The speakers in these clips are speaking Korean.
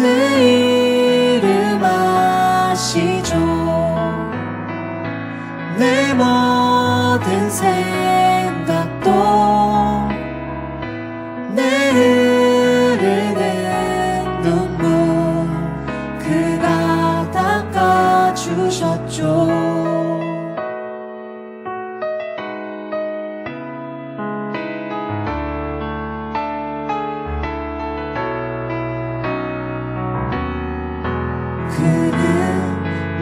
내 이름 아시죠. 내 모든 생각도 내 흐르는 눈물 그가 닦아주셨죠. 그는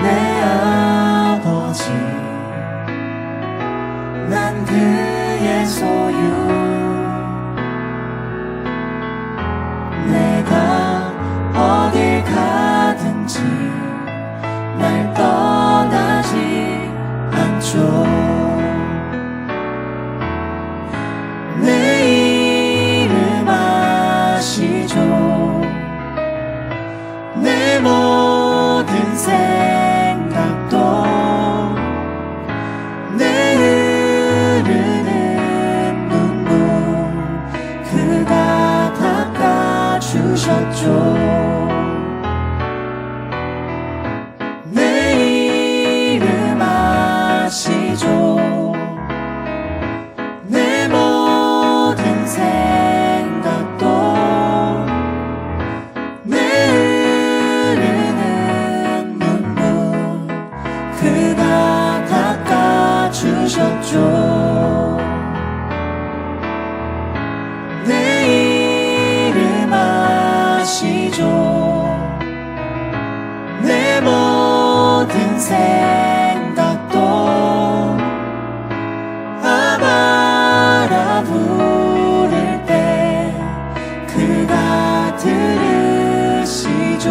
내 아버지, 난 그의 소유. 내가 어딜 가든지 날 떠나지 않죠. 내 이름 아시죠. 내 모든 생각도 내 흐르는 눈물 그가 닦아주셨죠. 내 이름 아시죠. 내 모든 생각도 그가 닦아주셨죠. 내 이름 아시죠. 내 모든 생각도 아바라 부를 때 그가 들으시죠.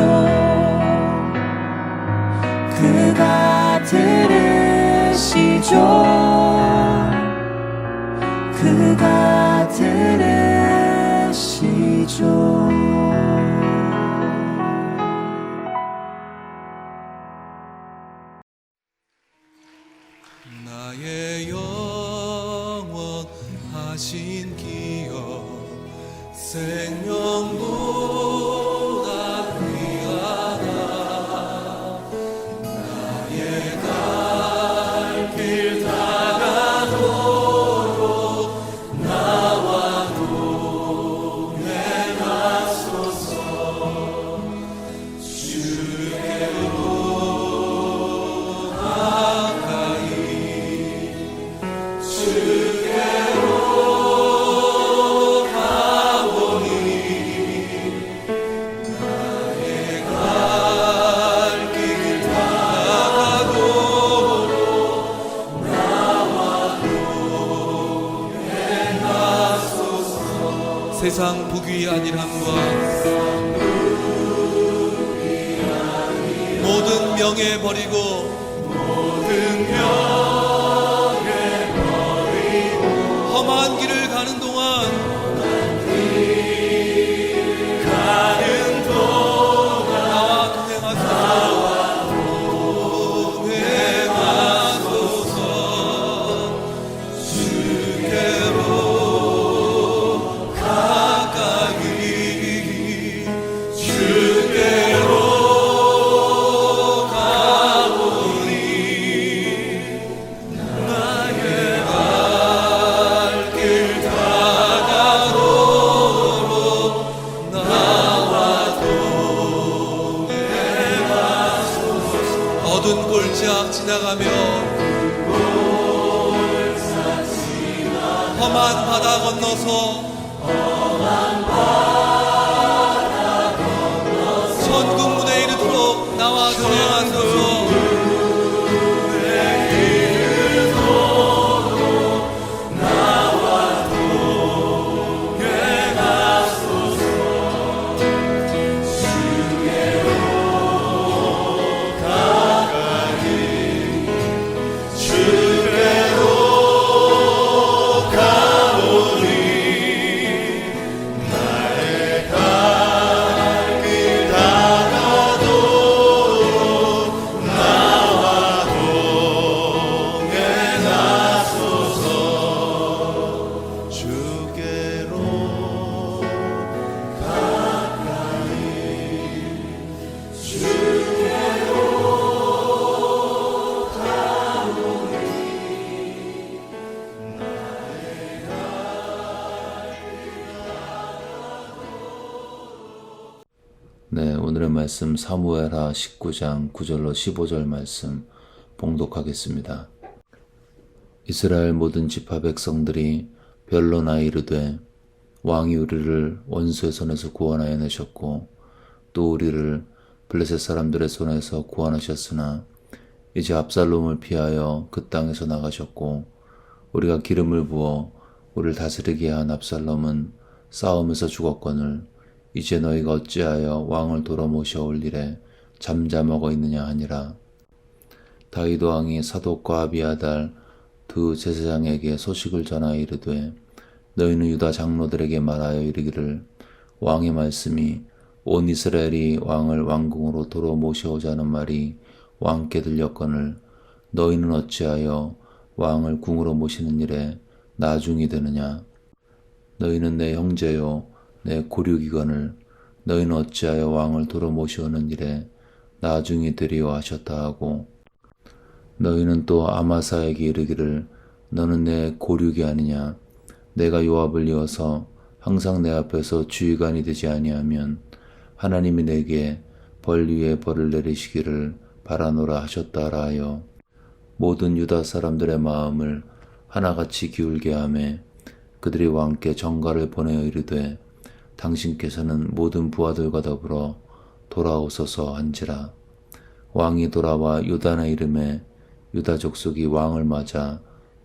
그가 들으시죠. 그가 들으시죠. 나의 영원하신 기억 생명보다 귀하다. 나의 갈 길 다가도록 나와 동행하소서. 주께로 가까이 주께로 가보니 나의 갈 길 다가도록 나와 동행하소서. 세상 부귀 안일함과 모든 명예 버리고 험한 길을 가는 동안 나와 동행하소서. 주께로 가까이 주께로 가보니 나의 갈 길 다가도록 나와 동행하소서. 어두운 골짜기 지나가며 험한 바다 건너서 천국 문에 이르도록 나와 동행하소서. 주께로 가보니 네, 오늘의 말씀 사무엘하 19장 9절로 15절 말씀 봉독하겠습니다. 이스라엘 모든 지파 백성들이 변론하여 이르되 왕이 우리를 원수의 손에서 구원하여 내셨고 또 우리를 블레셋 사람들의 손에서 구원하셨으나 이제 압살롬을 피하여 그 땅에서 나가셨고 우리가 기름을 부어 우리를 다스리게 한 압살롬은 싸움에서 죽었거늘 이제 너희가 어찌하여 왕을 돌아 모셔올 일에 잠잠하고 있느냐 하니라. 다윗 왕이 사독과 아비아달 두 제사장에게 소식을 전하여 이르되 너희는 유다 장로들에게 말하여 이르기를 왕의 말씀이 온 이스라엘이 왕을 왕궁으로 도로 모셔오자는 말이 왕께 들렸거늘 너희는 어찌하여 왕을 궁으로 모시는 일에 나중이 되느냐. 너희는 내 형제요 내 고륙이거늘 너희는 어찌하여 왕을 도로 모셔오는 일에 나중이 되리요 하셨다 하고 너희는 또 아마사에게 이르기를 너는 내 고륙이 아니냐. 내가 요압을 이어서 항상 내 앞에서 주의관이 되지 아니하면 하나님이 내게 벌 위에 벌을 내리시기를 바라노라 하셨다라 하여 모든 유다 사람들의 마음을 하나같이 기울게 하매 그들이 왕께 전가를 보내어 이르되 당신께서는 모든 부하들과 더불어 돌아오소서 한지라. 왕이 돌아와 요단의 이름에 유다 족속이 왕을 맞아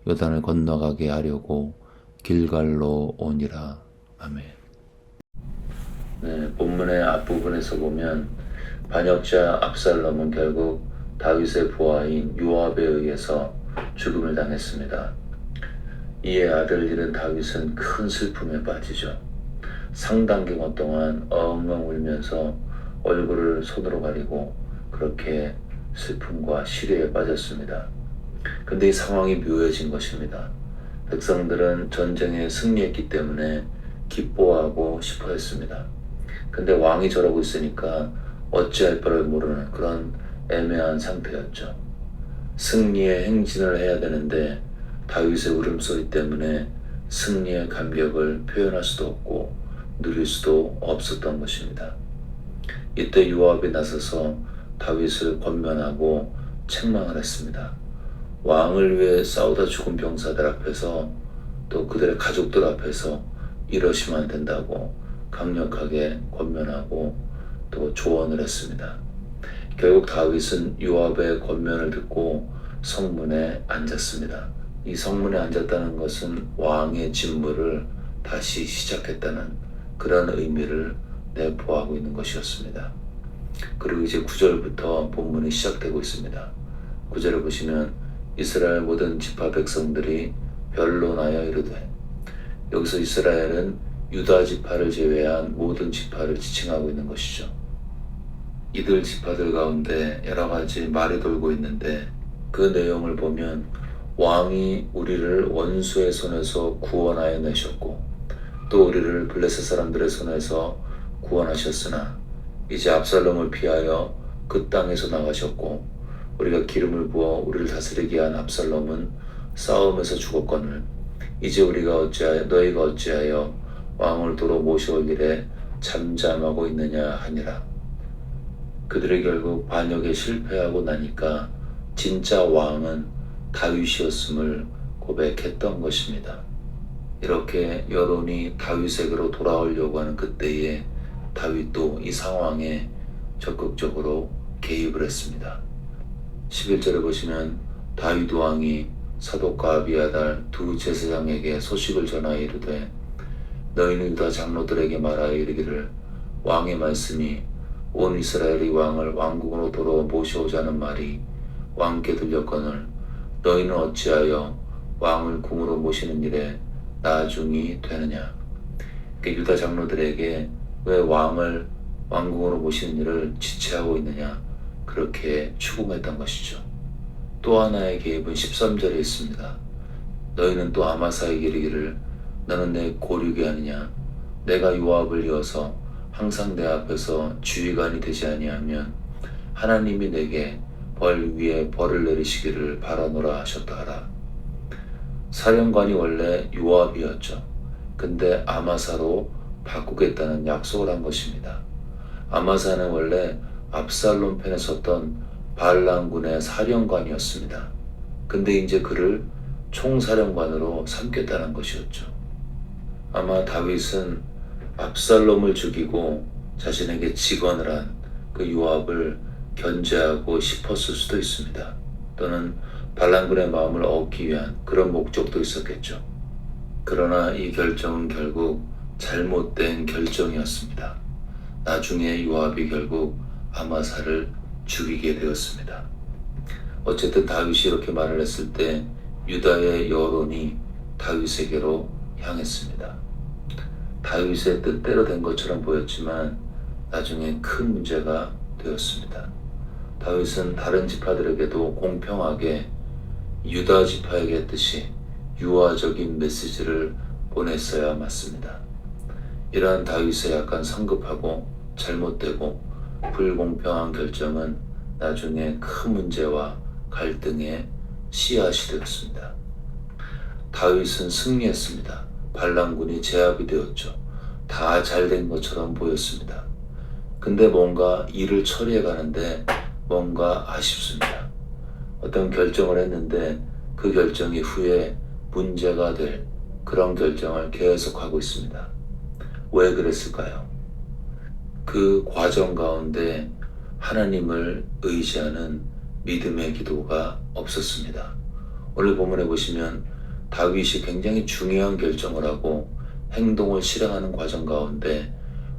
요단을 건너가게 하려고 길갈로 오니라. 아멘. 네, 본문의 앞부분에서 보면 반역자 압살롬은 결국 다윗의 부하인 요압에 의해서 죽음을 당했습니다. 이에 아들을 잃은 다윗은 큰 슬픔에 빠지죠. 상당 기간 동안 엉엉 울면서 얼굴을 손으로 가리고 그렇게 슬픔과 시리에 빠졌습니다. 근데 이 상황이 묘해진 것입니다. 백성들은 전쟁에 승리했기 때문에 기뻐하고 싶어 했습니다. 근데 왕이 저러고 있으니까 어찌할 바를 모르는 그런 애매한 상태였죠. 승리의 행진을 해야 되는데 다윗의 울음소리 때문에 승리의 감격을 표현할 수도 없고 누릴 수도 없었던 것입니다. 이때 요압이 나서서 다윗을 권면하고 책망을 했습니다. 왕을 위해 싸우다 죽은 병사들 앞에서 또 그들의 가족들 앞에서 이러시면 안 된다고 강력하게 권면하고 또 조언을 했습니다. 결국 다윗은 요압의 권면을 듣고 성문에 앉았습니다. 이 성문에 앉았다는 것은 왕의 직무를 다시 시작했다는 그런 의미를 내포하고 있는 것이었습니다. 그리고 이제 9절부터 본문이 시작되고 있습니다. 9절을 보시면 이스라엘 모든 지파 백성들이 변론하여 이르되, 여기서 이스라엘은 유다 지파를 제외한 모든 지파를 지칭하고 있는 것이죠. 이들 지파들 가운데 여러 가지 말이 돌고 있는데 그 내용을 보면 왕이 우리를 원수의 손에서 구원하여 내셨고 또 우리를 블레셋 사람들의 손에서 구원하셨으나 이제 압살롬을 피하여 그 땅에서 나가셨고 우리가 기름을 부어 우리를 다스리게 한 압살롬은 싸움에서 죽었거늘 이제 너희가 어찌하여 왕을 도로 모셔올 일에 잠잠하고 있느냐 하니라. 그들이 결국 반역에 실패하고 나니까 진짜 왕은 다윗이었음을 고백했던 것입니다. 이렇게 여론이 다윗에게로 돌아오려고 하는 그때에 다윗도 이 상황에 적극적으로 개입을 했습니다. 11절에 보시면 다윗 왕이 사독과 아비아달 두 제사장에게 소식을 전하여 이르되 너희는 유다 장로들에게 말하여 이르기를 왕의 말씀이 온 이스라엘이 왕을 왕궁으로 도로 모셔오자는 말이 왕께 들렸거늘 너희는 어찌하여 왕을 궁으로 모시는 일에 나중이 되느냐. 유다 장로들에게 왜 왕을 왕궁으로 모시는 일을 지체하고 있느냐 그렇게 추궁했던 것이죠. 또 하나의 개입은 13절에 있습니다. 너희는 또 아마사에게 이르기를 너는 내 고륙이 아니냐. 내가 요압을 이어서 항상 내 앞에서 주의관이 되지 아니하면 하나님이 내게 벌 위에 벌을 내리시기를 바라노라 하셨다 하라. 사령관이 원래 요압이었죠. 근데 아마사로 바꾸겠다는 약속을 한 것입니다. 아마사는 원래 압살롬 편에 섰던 발람군의 사령관이었습니다. 근데 이제 그를 총사령관으로 삼겠다는 것이었죠. 아마 다윗은 압살롬을 죽이고 자신에게 직언을 한 그 요압을 견제하고 싶었을 수도 있습니다. 또는 발람군의 마음을 얻기 위한 그런 목적도 있었겠죠. 그러나 이 결정은 결국 잘못된 결정이었습니다. 나중에 요압이 결국 아마사를 죽이게 되었습니다. 어쨌든 다윗이 이렇게 말을 했을 때 유다의 여론이 다윗에게로 향했습니다. 다윗의 뜻대로 된 것처럼 보였지만 나중에 큰 문제가 되었습니다. 다윗은 다른 지파들에게도 공평하게 유다 지파에게 했듯이 유화적인 메시지를 보냈어야 맞습니다. 이러한 다윗의 약간 성급하고 잘못되고 불공평한 결정은 나중에 큰 문제와 갈등의 씨앗이 되었습니다. 다윗은 승리했습니다. 발람군이 제압이 되었죠. 다 잘된 것처럼 보였습니다. 근데 뭔가 일을 처리해 가는데 뭔가 아쉽습니다. 어떤 결정을 했는데 그 결정이 후에 문제가 될 그런 결정을 계속하고 있습니다. 왜 그랬을까요? 그 과정 가운데 하나님을 의지하는 믿음의 기도가 없었습니다. 오늘 본문에 보시면 다윗이 굉장히 중요한 결정을 하고 행동을 실행하는 과정 가운데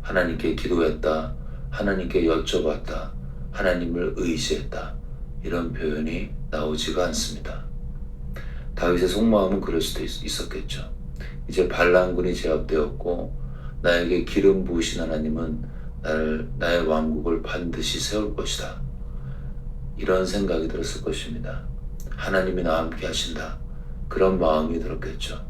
하나님께 기도했다, 하나님께 여쭤봤다, 하나님을 의지했다, 이런 표현이 나오지가 않습니다. 다윗의 속마음은 그럴 수도 있었겠죠. 이제 발람군이 제압되었고 나에게 기름 부으신 하나님은 나의 왕국을 반드시 세울 것이다, 이런 생각이 들었을 것입니다. 하나님이 나와 함께 하신다, 그런 마음이 들었겠죠.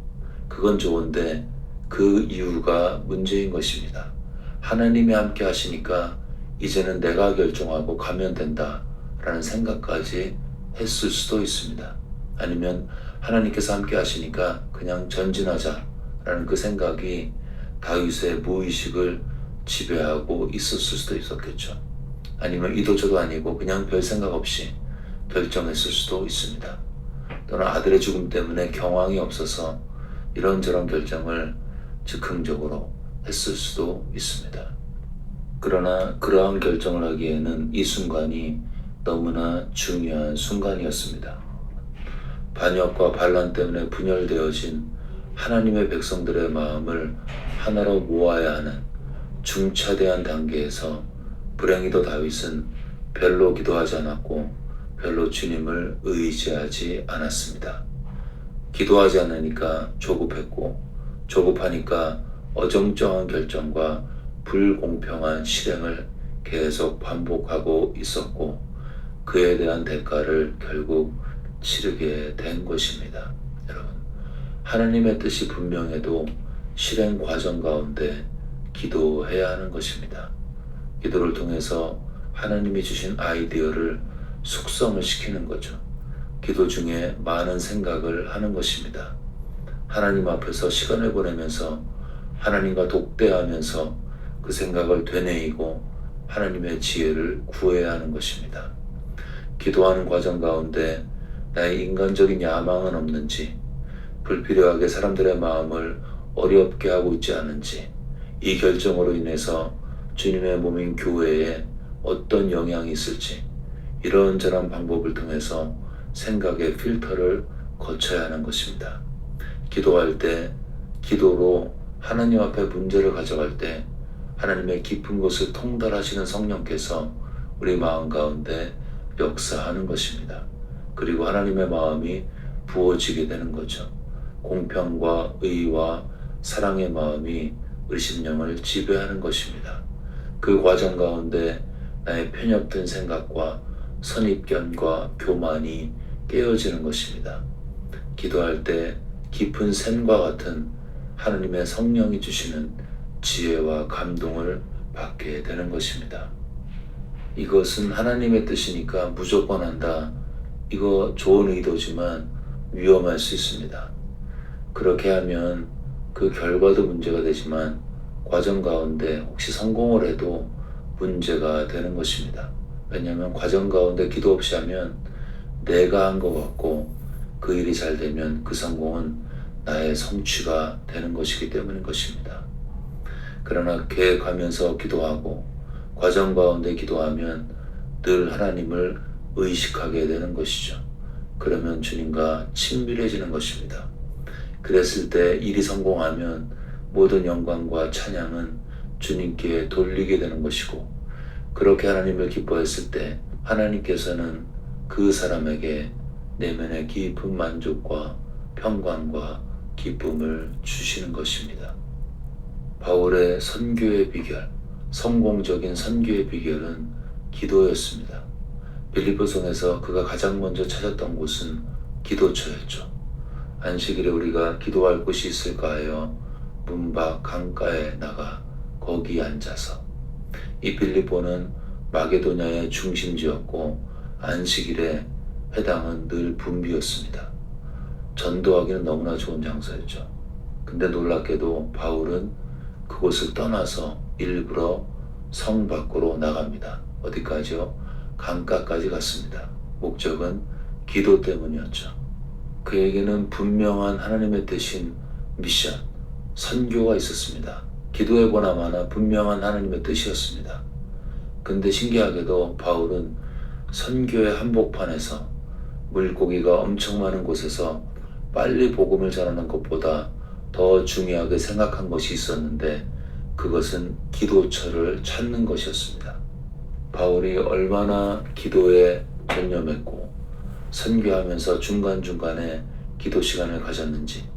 그건 좋은데 그 이유가 문제인 것입니다. 하나님이 함께 하시니까 이제는 내가 결정하고 가면 된다 라는 생각까지 했을 수도 있습니다. 아니면 하나님께서 함께 하시니까 그냥 전진하자 라는 그 생각이 다윗의 무의식을 지배하고 있었을 수도 있었겠죠. 아니면 이도저도 아니고 그냥 별 생각 없이 결정했을 수도 있습니다. 또는 아들의 죽음 때문에 경황이 없어서 이런저런 결정을 즉흥적으로 했을 수도 있습니다. 그러나 그러한 결정을 하기에는 이 순간이 너무나 중요한 순간이었습니다. 반역과 반란 때문에 분열되어진 하나님의 백성들의 마음을 하나로 모아야 하는 중차대한 단계에서 불행히도 다윗은 별로 기도하지 않았고 별로 주님을 의지하지 않았습니다. 기도하지 않으니까 조급했고 조급하니까 어정쩡한 결정과 불공평한 실행을 계속 반복하고 있었고 그에 대한 대가를 결국 치르게 된 것입니다. 여러분, 하나님의 뜻이 분명해도 실행 과정 가운데 기도해야 하는 것입니다. 기도를 통해서 하나님이 주신 아이디어를 숙성을 시키는 거죠. 기도 중에 많은 생각을 하는 것입니다. 하나님 앞에서 시간을 보내면서 하나님과 독대하면서 그 생각을 되뇌이고 하나님의 지혜를 구해야 하는 것입니다. 기도하는 과정 가운데 나의 인간적인 야망은 없는지, 불필요하게 사람들의 마음을 어렵게 하고 있지 않은지, 이 결정으로 인해서 주님의 몸인 교회에 어떤 영향이 있을지, 이런저런 방법을 통해서 생각의 필터를 거쳐야 하는 것입니다. 기도할 때, 기도로 하나님 앞에 문제를 가져갈 때 하나님의 깊은 곳을 통달하시는 성령께서 우리 마음 가운데 역사하는 것입니다. 그리고 하나님의 마음이 부어지게 되는 거죠. 공평과 의와 사랑의 마음이 우리 심령을 지배하는 것입니다. 그 과정 가운데 나의 편협된 생각과 선입견과 교만이 깨어지는 것입니다. 기도할 때 깊은 샘과 같은 하나님의 성령이 주시는 지혜와 감동을 받게 되는 것입니다. 이것은 하나님의 뜻이니까 무조건 한다. 이거 좋은 의도지만 위험할 수 있습니다. 그렇게 하면 그 결과도 문제가 되지만 과정 가운데 혹시 성공을 해도 문제가 되는 것입니다. 왜냐하면 과정 가운데 기도 없이 하면 내가 한 것 같고 그 일이 잘 되면 그 성공은 나의 성취가 되는 것이기 때문인 것입니다. 그러나 계획하면서 기도하고 과정 가운데 기도하면 늘 하나님을 의식하게 되는 것이죠. 그러면 주님과 친밀해지는 것입니다. 그랬을 때 일이 성공하면 모든 영광과 찬양은 주님께 돌리게 되는 것이고, 그렇게 하나님을 기뻐했을 때 하나님께서는 그 사람에게 내면의 깊은 만족과 평강과 기쁨을 주시는 것입니다. 바울의 선교의 비결, 성공적인 선교의 비결은 기도였습니다. 빌립보성에서 그가 가장 먼저 찾았던 곳은 기도처였죠. 안식일에 우리가 기도할 곳이 있을까 하여 문 밖 강가에 나가 거기 앉아서, 이 빌립보는 마게도냐의 중심지였고 안식일에 회당은 늘 붐비었습니다. 전도하기는 너무나 좋은 장소였죠. 근데 놀랍게도 바울은 그곳을 떠나서 일부러 성 밖으로 나갑니다. 어디까지요? 강가까지 갔습니다. 목적은 기도 때문이었죠. 그에게는 분명한 하나님의 뜻인 미션, 선교가 있었습니다. 기도해 보나마나 분명한 하나님의 뜻이었습니다. 근데 신기하게도 바울은 선교의 한복판에서 물고기가 엄청 많은 곳에서 빨리 복음을 전하는 것보다 더 중요하게 생각한 것이 있었는데, 그것은 기도처를 찾는 것이었습니다. 바울이 얼마나 기도에 전념했고 선교하면서 중간중간에 기도 시간을 가졌는지,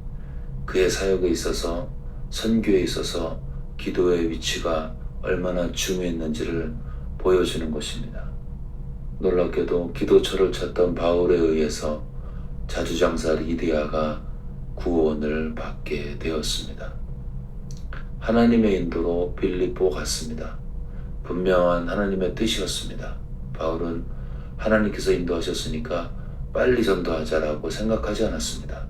그의 사역에 있어서, 선교에 있어서 기도의 위치가 얼마나 중요했는지를 보여주는 것입니다. 놀랍게도 기도처를 찾던 바울에 의해서 자주장사 리디아가 구원을 받게 되었습니다. 하나님의 인도로 빌립보 갔습니다. 분명한 하나님의 뜻이었습니다. 바울은 하나님께서 인도하셨으니까 빨리 전도하자라고 생각하지 않았습니다.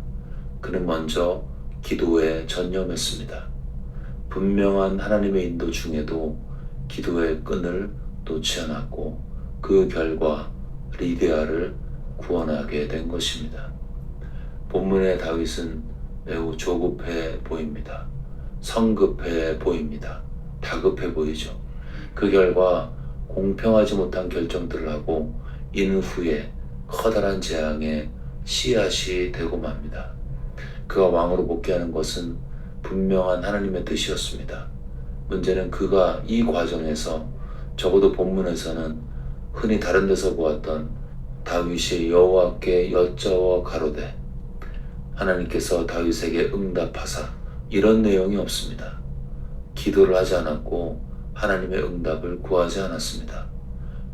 그는 먼저 기도에 전념했습니다. 분명한 하나님의 인도 중에도 기도의 끈을 놓지 않았고, 그 결과 리디아를 구원하게 된 것입니다. 본문의 다윗은 매우 조급해 보입니다. 성급해 보입니다. 다급해 보이죠. 그 결과 공평하지 못한 결정들을 하고 인 후에 커다란 재앙의 씨앗이 되고 맙니다. 그가 왕으로 복귀하는 것은 분명한 하나님의 뜻이었습니다. 문제는 그가 이 과정에서, 적어도 본문에서는 흔히 다른 데서 보았던 다윗이 여호와께 여짜와 가로되 하나님께서 다윗에게 응답하사, 이런 내용이 없습니다. 기도를 하지 않았고 하나님의 응답을 구하지 않았습니다.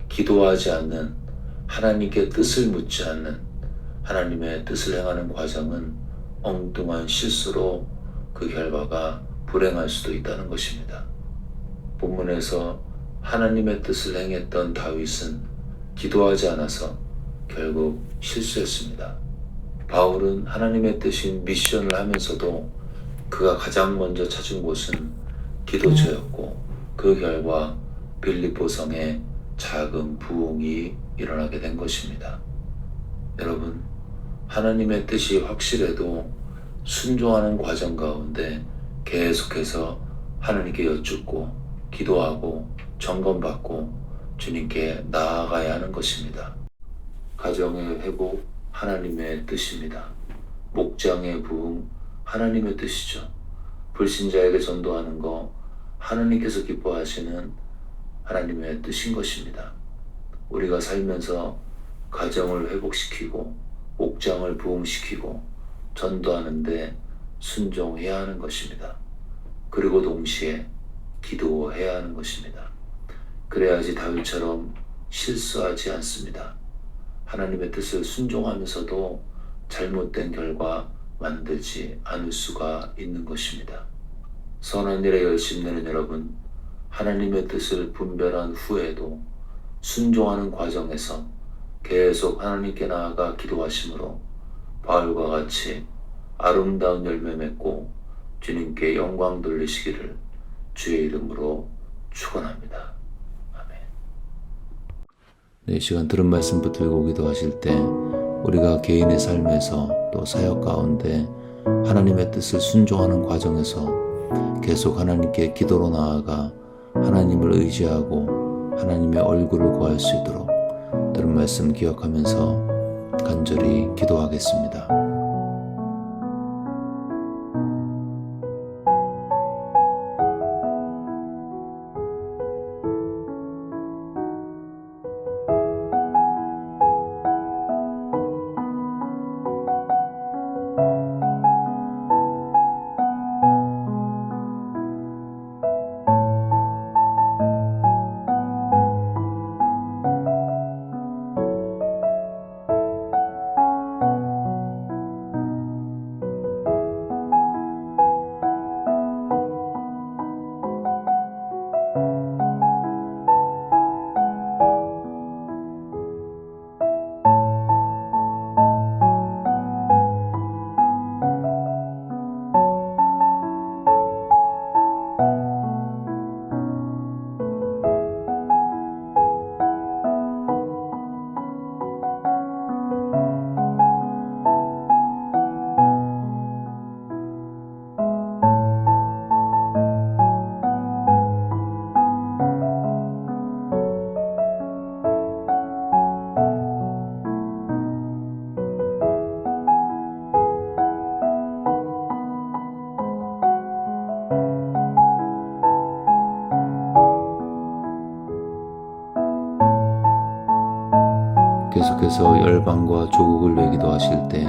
기도하지 않는, 하나님께 뜻을 묻지 않는, 하나님의 뜻을 행하는 과정은 엉뚱한 실수로 그 결과가 불행할 수도 있다는 것입니다. 본문에서 하나님의 뜻을 행했던 다윗은 기도하지 않아서 결국 실수했습니다. 바울은 하나님의 뜻인 미션을 하면서도 그가 가장 먼저 찾은 곳은 기도처였고, 그 결과 빌립보성에 작은 부흥이 일어나게 된 것입니다. 여러분, 하나님의 뜻이 확실해도 순종하는 과정 가운데 계속해서 하나님께 여쭙고 기도하고 점검받고 주님께 나아가야 하는 것입니다. 가정의 회복, 하나님의 뜻입니다. 목장의 부흥, 하나님의 뜻이죠. 불신자에게 전도하는 거, 하나님께서 기뻐하시는 하나님의 뜻인 것입니다. 우리가 살면서 가정을 회복시키고 목장을 부흥시키고 전도하는데 순종해야 하는 것입니다. 그리고 동시에 기도해야 하는 것입니다. 그래야지 다윗처럼 실수하지 않습니다. 하나님의 뜻을 순종하면서도 잘못된 결과 만들지 않을 수가 있는 것입니다. 선한 일에 열심내는 여러분, 하나님의 뜻을 분별한 후에도 순종하는 과정에서 계속 하나님께 나아가 기도하심으로 바울과 같이 아름다운 열매 맺고 주님께 영광 돌리시기를 주의 이름으로 축원합니다. 이 시간 들은 말씀 붙들고 기도하실 때 우리가 개인의 삶에서 또 사역 가운데 하나님의 뜻을 순종하는 과정에서 계속 하나님께 기도로 나아가 하나님을 의지하고 하나님의 얼굴을 구할 수 있도록 들은 말씀 기억하면서 간절히 기도하겠습니다. 계속해서 열방과 조국을 위해 기도하실 때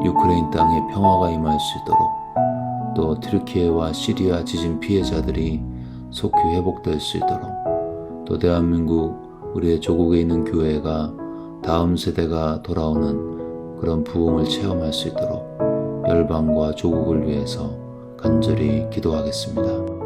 유크레인 땅에 평화가 임할 수 있도록 또 튀르키예와 시리아 지진 피해자들이 속히 회복될 수 있도록 또 대한민국 우리의 조국에 있는 교회가 다음 세대가 돌아오는 그런 부흥을 체험할 수 있도록 열방과 조국을 위해서 간절히 기도하겠습니다.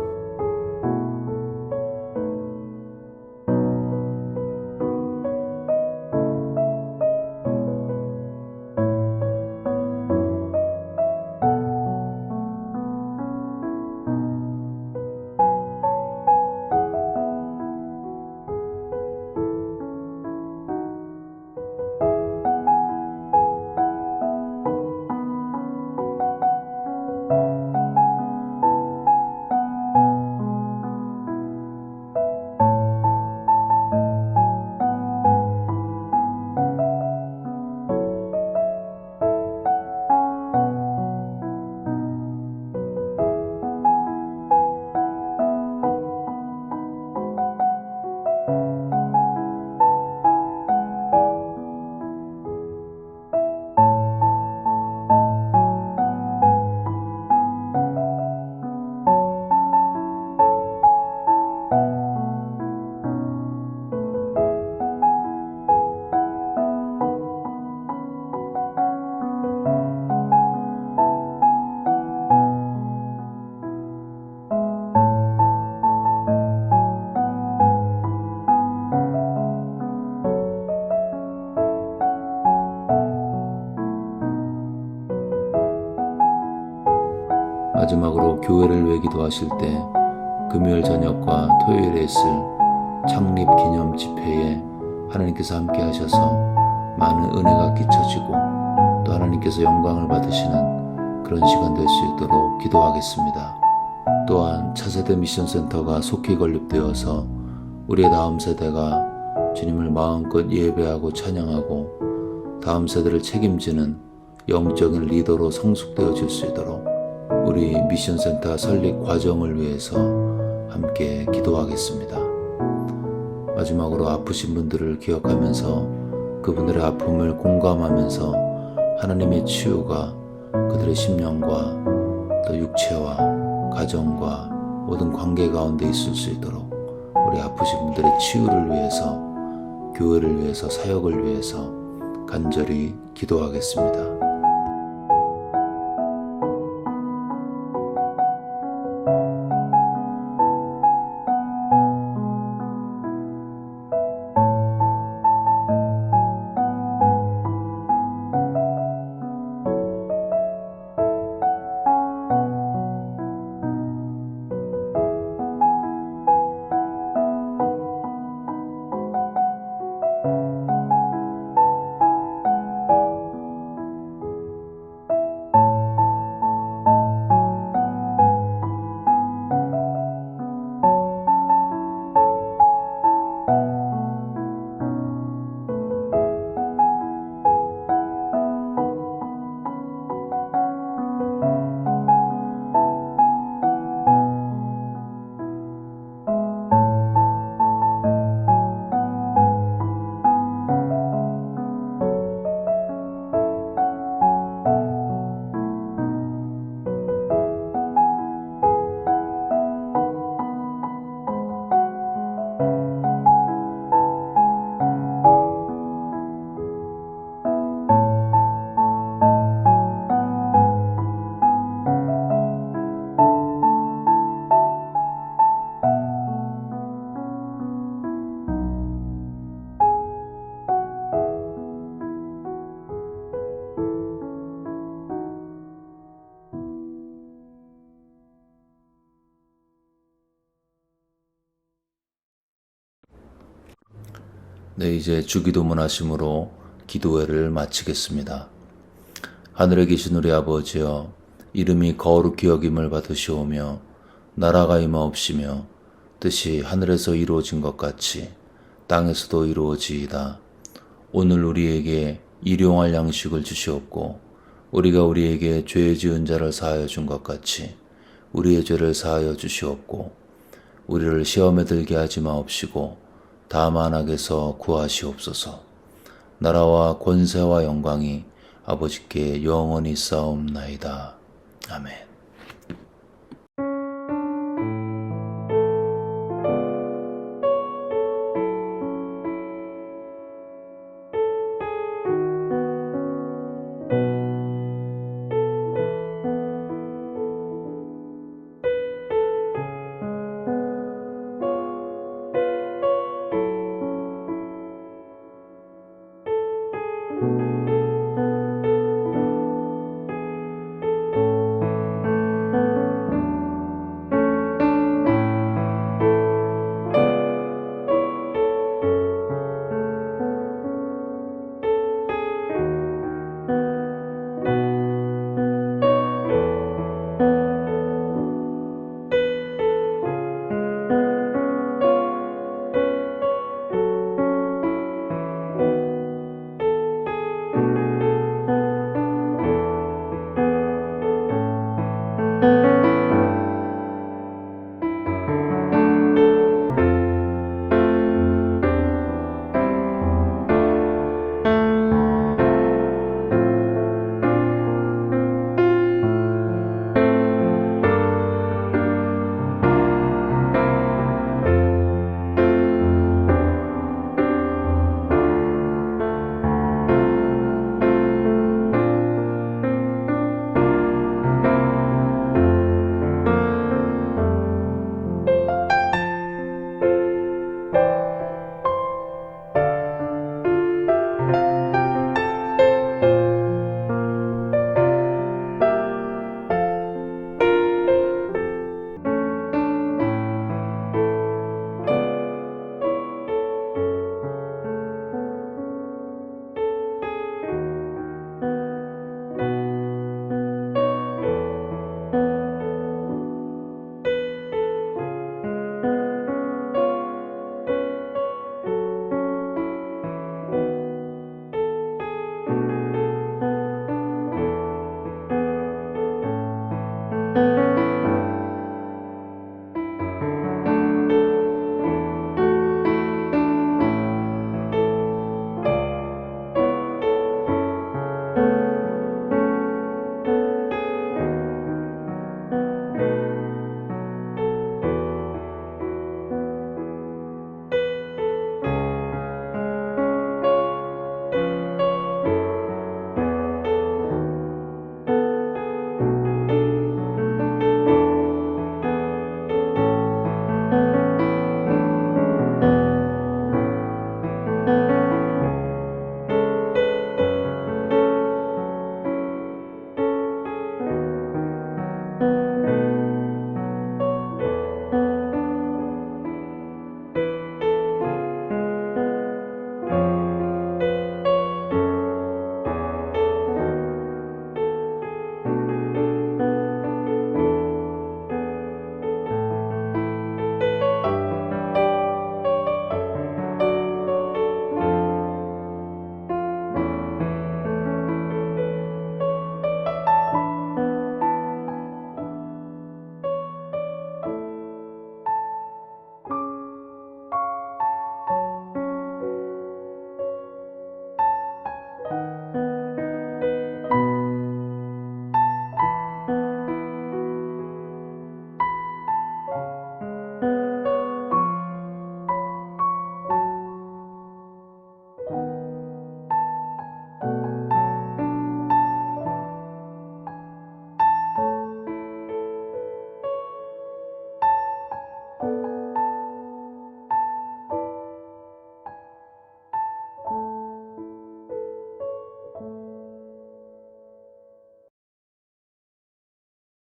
마지막으로 교회를 위해 기도하실 때 금요일 저녁과 토요일에 있을 창립 기념 집회에 하나님께서 함께 하셔서 많은 은혜가 끼쳐지고 또 하나님께서 영광을 받으시는 그런 시간 될 수 있도록 기도하겠습니다. 또한 차세대 미션센터가 속히 건립되어서 우리의 다음 세대가 주님을 마음껏 예배하고 찬양하고 다음 세대를 책임지는 영적인 리더로 성숙되어질 수 있도록 우리 미션센터 설립 과정을 위해서 함께 기도하겠습니다. 마지막으로 아프신 분들을 기억하면서 그분들의 아픔을 공감하면서 하나님의 치유가 그들의 심령과 또 육체와 가정과 모든 관계 가운데 있을 수 있도록 우리 아프신 분들의 치유를 위해서 교회를 위해서 사역을 위해서 간절히 기도하겠습니다. 네, 이제 주기도문 하심으로 기도회를 마치겠습니다. 하늘에 계신 우리 아버지여, 이름이 거룩히 여김을 받으시오며 나라가 임하옵시며 뜻이 하늘에서 이루어진 것 같이 땅에서도 이루어지이다. 오늘 우리에게 일용할 양식을 주시옵고 우리가 우리에게 죄 지은 자를 사하여 준 것 같이 우리의 죄를 사하여 주시옵고 우리를 시험에 들게 하지 마옵시고 다만 악에서 구하시옵소서. 나라와 권세와 영광이 아버지께 영원히 쌓옵나이다. 아멘.